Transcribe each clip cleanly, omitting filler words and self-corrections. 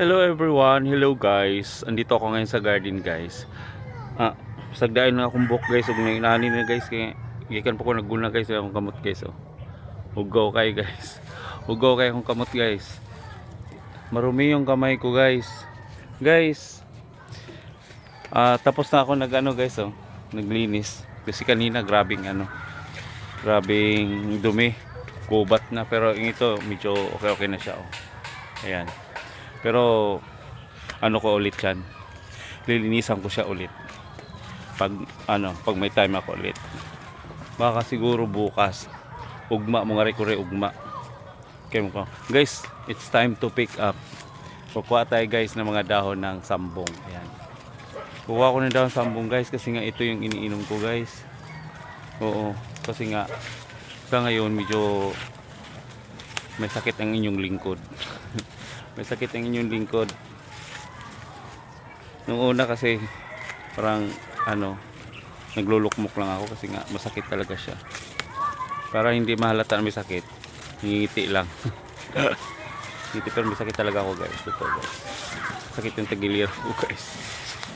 Hello everyone, hello guys. Andito ako ngayon sa garden guys. Ah, sagdain na akong buhok guys, ug nainani na guys kay gikan pa ko nagguna guys akong kamot guys oh. Ugaw kay guys. Ugaw kay akong kamot guys. Marumi yung kamay ko guys. Guys, tapos na ako nagano guys oh, naglinis. Kasi kanina grabing dumi. Kubat na pero ito medyo okay na siya oh. Ayan. Pero ano ko ulit yan, lilinisan ko siya ulit pag may time ako ulit, baka siguro bukas ugma mga rekore ugma kaya mo ko guys. It's time to pick up. Kukuha tayo guys ng mga dahon ng sambong. Ayan, kukuha ko ng dahon sambong guys kasi nga ito yung iniinom ko guys. Oo, kasi nga sa ngayon medyo may sakit ang inyong lingkod. May sakit ang inyong lingkod. Nung una kasi parang naglulukmok lang ako kasi nga masakit talaga siya. Para hindi mahalata na may sakit, ngingiti lang. Ngiti pero may sakit talaga ako guys. Ito guys, sakit yung tagiliran ko guys.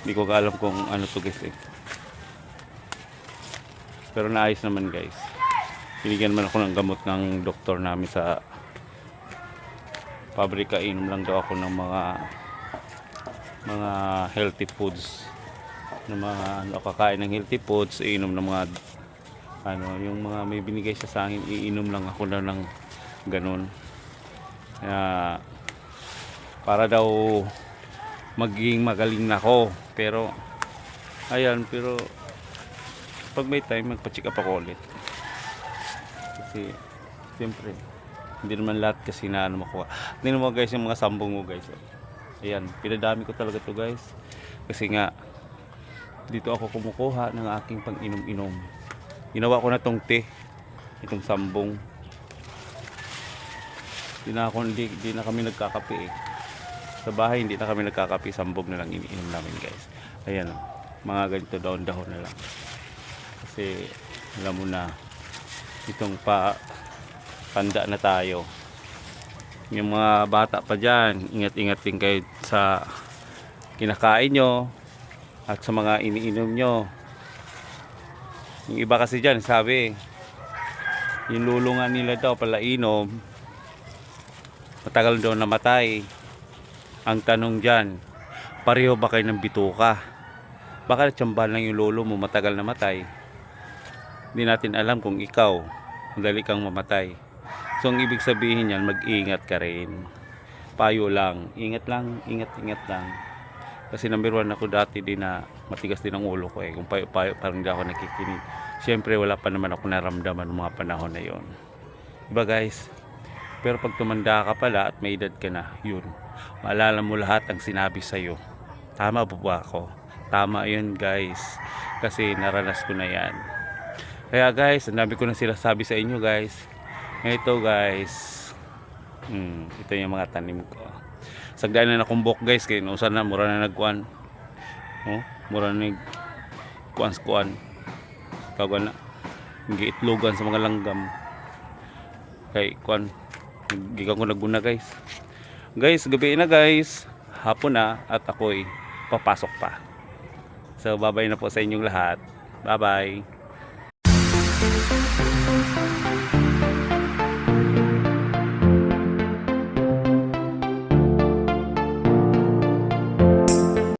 Hindi ko alam kung ano to guys eh. Pero naayos naman guys. Binigyan man ako ng gamot ng doktor namin sa pabrika. Inom lang daw ako ng mga healthy foods, ng mga kakain ng healthy foods, iinom ng mga yung mga may binigay siya sa akin, iinom lang ako na ng ganun. Kaya para daw maging magaling na ako. Pero ayan, pero pag may time magpa-check up ako ulit. Kasi siyempre hindi naman lahat kasi na makuha. Tingnan mo guys yung mga sambong mo guys. Ayan, pinadami ko talaga to guys. Kasi nga dito ako kumukuha ng aking pang inom-inom. Ginawa ko na tong tea, itong sambong. Di na kami nagkakape eh. Sa bahay hindi na kami nagkakape, sambog na lang iniinom namin guys. Ayan oh, mga ganito dahon-dahon na lang. Kasi alam mo na itong tanda na tayo. Yung mga bata pa dyan, ingat-ingat din kayo sa kinakain nyo at sa mga iniinom nyo. Yung iba kasi dyan sabi, yung lulungan nila daw pala inom, matagal daw namatay. Ang tanong dyan, pareho ba kayo ng bituka? Baka tsambahan lang yung lolo mo, matagal namatay. Hindi natin alam kung ikaw madali kang mamatay. So ang ibig sabihin yan, mag-ingat ka rin. Payo lang, ingat lang. Kasi number 1 ako dati din na matigas din ang ulo ko eh. Kung payo-payo parang hindi ako nakikinig. Siyempre wala pa naman ako naramdaman ng mga panahon na yon. Diba guys? Pero pag tumanda ka pala at may edad ka na, yun, maalala mo lahat ang sinabi sa'yo. Tama ba ako? Tama yun guys. Kasi naranas ko na yan. Kaya guys, ang dami ko na sila sabi sa inyo guys. Ito guys, ito yung mga tanim ko. Sagdaan na akong buhok guys, kaya nausan na, mura na nagkuhan. Mura na nagkuhan. Kawan na, giitlogan sa mga langgam. Kay kuhan, gigang ko naguna guys. Guys, gabi na guys. Hapon na at ako'y papasok pa. So, bye-bye na po sa inyong lahat. Bye-bye.